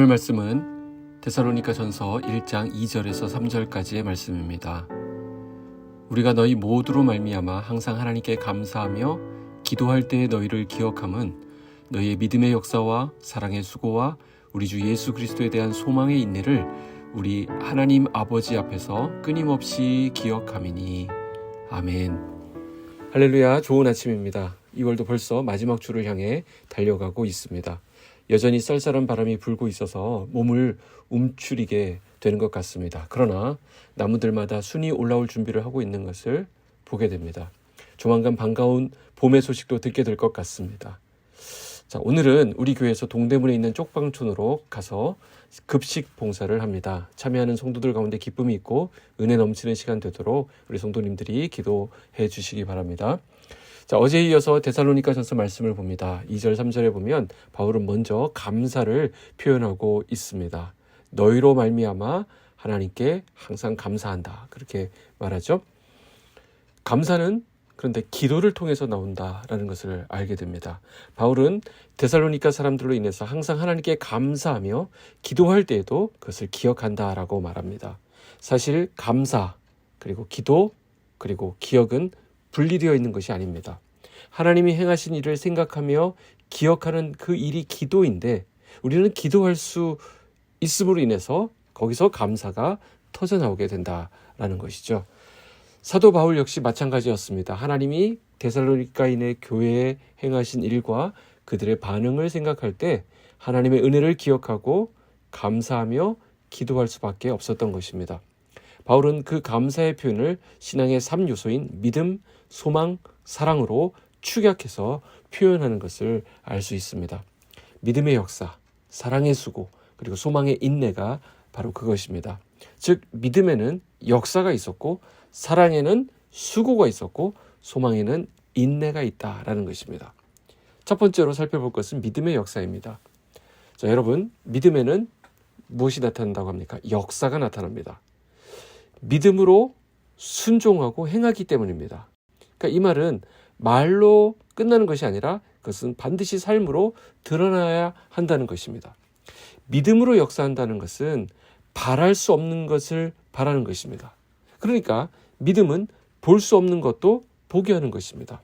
오늘 말씀은 데살로니가전서 1장 2절에서 3절까지의 말씀입니다. 우리가 너희 모두로 말미암아 항상 하나님께 감사하며 기도할 때에 너희를 기억함은 너희의 믿음의 역사와 사랑의 수고와 우리 주 예수 그리스도에 대한 소망의 인내를 우리 하나님 아버지 앞에서 끊임없이 기억함이니. 아멘. 할렐루야. 좋은 아침입니다. 2월도 벌써 마지막 주를 향해 달려가고 있습니다. 여전히 쌀쌀한 바람이 불고 있어서 몸을 움츠리게 되는 것 같습니다. 그러나 나무들마다 순이 올라올 준비를 하고 있는 것을 보게 됩니다. 조만간 반가운 봄의 소식도 듣게 될 것 같습니다. 자, 오늘은 우리 교회에서 동대문에 있는 쪽방촌으로 가서 급식 봉사를 합니다. 참여하는 성도들 가운데 기쁨이 있고 은혜 넘치는 시간 되도록 우리 성도님들이 기도해 주시기 바랍니다. 자, 어제에 이어서 데살로니가전서 말씀을 봅니다. 2절 3절에 보면 바울은 먼저 감사를 표현하고 있습니다. 너희로 말미암아 하나님께 항상 감사한다, 그렇게 말하죠. 감사는 그런데 기도를 통해서 나온다라는 것을 알게 됩니다. 바울은 데살로니가 사람들로 인해서 항상 하나님께 감사하며 기도할 때에도 그것을 기억한다라고 말합니다. 사실 감사, 그리고 기도, 그리고 기억은 분리되어 있는 것이 아닙니다. 하나님이 행하신 일을 생각하며 기억하는 그 일이 기도인데, 우리는 기도할 수 있음으로 인해서 거기서 감사가 터져나오게 된다라는 것이죠. 사도 바울 역시 마찬가지였습니다. 하나님이 데살로니가인의 교회에 행하신 일과 그들의 반응을 생각할 때 하나님의 은혜를 기억하고 감사하며 기도할 수밖에 없었던 것입니다. 바울은 그 감사의 표현을 신앙의 3요소인 믿음, 소망, 사랑으로 축약해서 표현하는 것을 알 수 있습니다. 믿음의 역사, 사랑의 수고, 그리고 소망의 인내가 바로 그것입니다. 즉, 믿음에는 역사가 있었고, 사랑에는 수고가 있었고, 소망에는 인내가 있다라는 것입니다. 첫 번째로 살펴볼 것은 믿음의 역사입니다. 자, 여러분, 믿음에는 무엇이 나타난다고 합니까? 역사가 나타납니다. 믿음으로 순종하고 행하기 때문입니다. 그러니까 이 말은 말로 끝나는 것이 아니라 그것은 반드시 삶으로 드러나야 한다는 것입니다. 믿음으로 역사한다는 것은 바랄 수 없는 것을 바라는 것입니다. 그러니까 믿음은 볼 수 없는 것도 보게 하는 것입니다.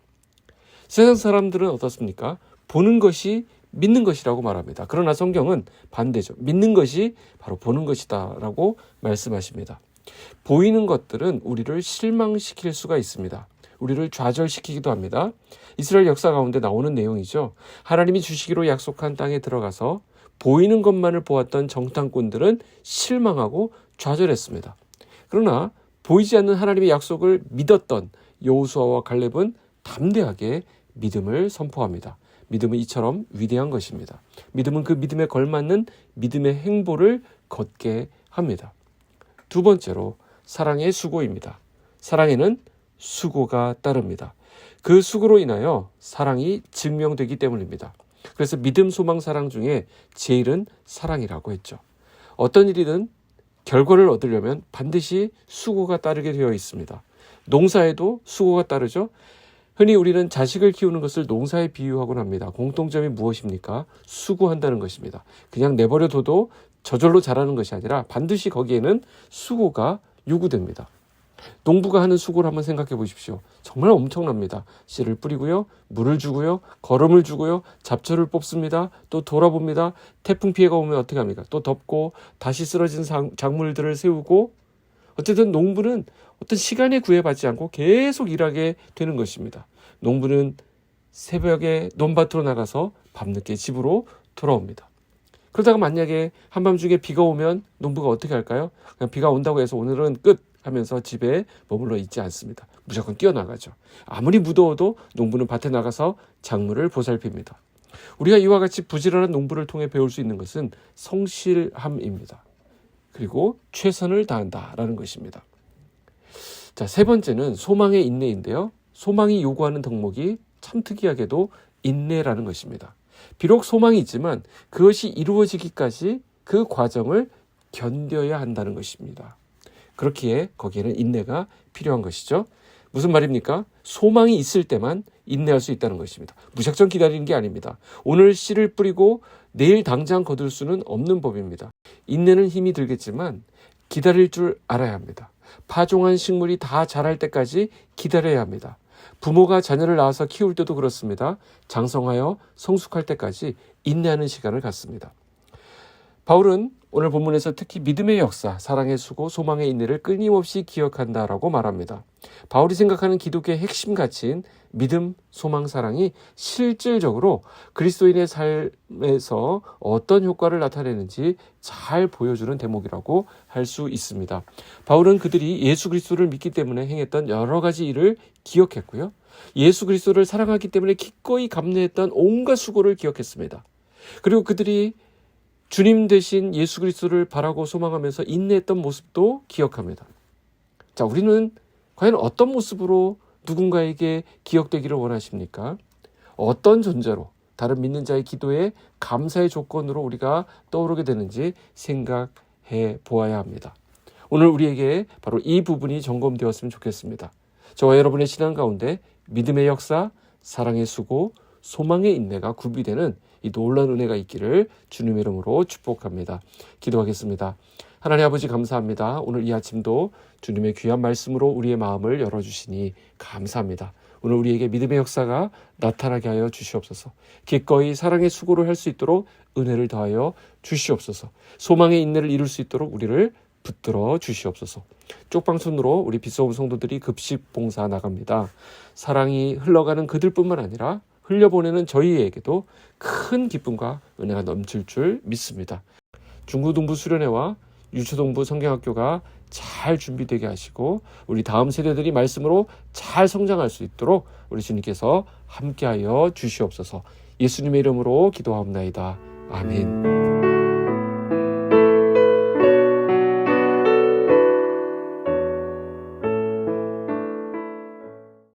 세상 사람들은 어떻습니까? 보는 것이 믿는 것이라고 말합니다. 그러나 성경은 반대죠. 믿는 것이 바로 보는 것이다 라고 말씀하십니다. 보이는 것들은 우리를 실망시킬 수가 있습니다. 우리를 좌절시키기도 합니다. 이스라엘 역사 가운데 나오는 내용이죠. 하나님이 주시기로 약속한 땅에 들어가서 보이는 것만을 보았던 정탐꾼들은 실망하고 좌절했습니다. 그러나 보이지 않는 하나님의 약속을 믿었던 여호수아와 갈렙은 담대하게 믿음을 선포합니다. 믿음은 이처럼 위대한 것입니다. 믿음은 그 믿음에 걸맞는 믿음의 행보를 걷게 합니다. 두 번째로 사랑의 수고입니다. 사랑에는 수고가 따릅니다. 그 수고로 인하여 사랑이 증명되기 때문입니다. 그래서 믿음, 소망, 사랑 중에 제일은 사랑이라고 했죠. 어떤 일이든 결과를 얻으려면 반드시 수고가 따르게 되어 있습니다. 농사에도 수고가 따르죠. 흔히 우리는 자식을 키우는 것을 농사에 비유하곤 합니다. 공통점이 무엇입니까? 수고한다는 것입니다. 그냥 내버려둬도 저절로 자라는 것이 아니라 반드시 거기에는 수고가 요구됩니다. 농부가 하는 수고를 한번 생각해 보십시오. 정말 엄청납니다. 씨를 뿌리고요, 물을 주고요, 거름을 주고요, 잡초를 뽑습니다. 또 돌아봅니다. 태풍 피해가 오면 어떻게 합니까? 또 덮고 다시 쓰러진 작물들을 세우고, 어쨌든 농부는 어떤 시간에 구애받지 않고 계속 일하게 되는 것입니다. 농부는 새벽에 논밭으로 나가서 밤늦게 집으로 돌아옵니다. 그러다가 만약에 한밤중에 비가 오면 농부가 어떻게 할까요? 그냥 비가 온다고 해서 오늘은 끝 하면서 집에 머물러 있지 않습니다. 무조건 뛰어나가죠. 아무리 무더워도 농부는 밭에 나가서 작물을 보살핍니다. 우리가 이와 같이 부지런한 농부를 통해 배울 수 있는 것은 성실함입니다. 그리고 최선을 다한다라는 것입니다. 자, 세 번째는 소망의 인내인데요. 소망이 요구하는 덕목이 참 특이하게도 인내라는 것입니다. 비록 소망이 있지만 그것이 이루어지기까지 그 과정을 견뎌야 한다는 것입니다. 그렇기에 거기에는 인내가 필요한 것이죠. 무슨 말입니까? 소망이 있을 때만 인내할 수 있다는 것입니다. 무작정 기다리는 게 아닙니다. 오늘 씨를 뿌리고 내일 당장 거둘 수는 없는 법입니다. 인내는 힘이 들겠지만 기다릴 줄 알아야 합니다. 파종한 식물이 다 자랄 때까지 기다려야 합니다. 부모가 자녀를 낳아서 키울 때도 그렇습니다. 장성하여 성숙할 때까지 인내하는 시간을 갖습니다. 바울은 오늘 본문에서 특히 믿음의 역사, 사랑의 수고, 소망의 인내를 끊임없이 기억한다라고 말합니다. 바울이 생각하는 기독교의 핵심 가치인 믿음, 소망, 사랑이 실질적으로 그리스도인의 삶에서 어떤 효과를 나타내는지 잘 보여주는 대목이라고 할 수 있습니다. 바울은 그들이 예수 그리스도를 믿기 때문에 행했던 여러 가지 일을 기억했고요. 예수 그리스도를 사랑하기 때문에 기꺼이 감내했던 온갖 수고를 기억했습니다. 그리고 그들이 주님 대신 예수 그리스도를 바라고 소망하면서 인내했던 모습도 기억합니다. 자, 우리는 과연 어떤 모습으로 누군가에게 기억되기를 원하십니까? 어떤 존재로 다른 믿는 자의 기도에 감사의 조건으로 우리가 떠오르게 되는지 생각해 보아야 합니다. 오늘 우리에게 바로 이 부분이 점검되었으면 좋겠습니다. 저와 여러분의 신앙 가운데 믿음의 역사, 사랑의 수고, 소망의 인내가 구비되는 이 놀라운 은혜가 있기를 주님의 이름으로 축복합니다. 기도하겠습니다. 하나님 아버지 감사합니다. 오늘 이 아침도 주님의 귀한 말씀으로 우리의 마음을 열어주시니 감사합니다. 오늘 우리에게 믿음의 역사가 나타나게 하여 주시옵소서. 기꺼이 사랑의 수고를 할 수 있도록 은혜를 더하여 주시옵소서. 소망의 인내를 이룰 수 있도록 우리를 붙들어 주시옵소서. 쪽방촌으로 우리 빛소음 성도들이 급식 봉사 나갑니다. 사랑이 흘러가는 그들뿐만 아니라 흘려보내는 저희에게도 큰 기쁨과 은혜가 넘칠 줄 믿습니다. 중고등부 수련회와 유초등부 성경학교가 잘 준비되게 하시고 우리 다음 세대들이 말씀으로 잘 성장할 수 있도록 우리 주님께서 함께하여 주시옵소서. 예수님의 이름으로 기도하옵나이다. 아멘.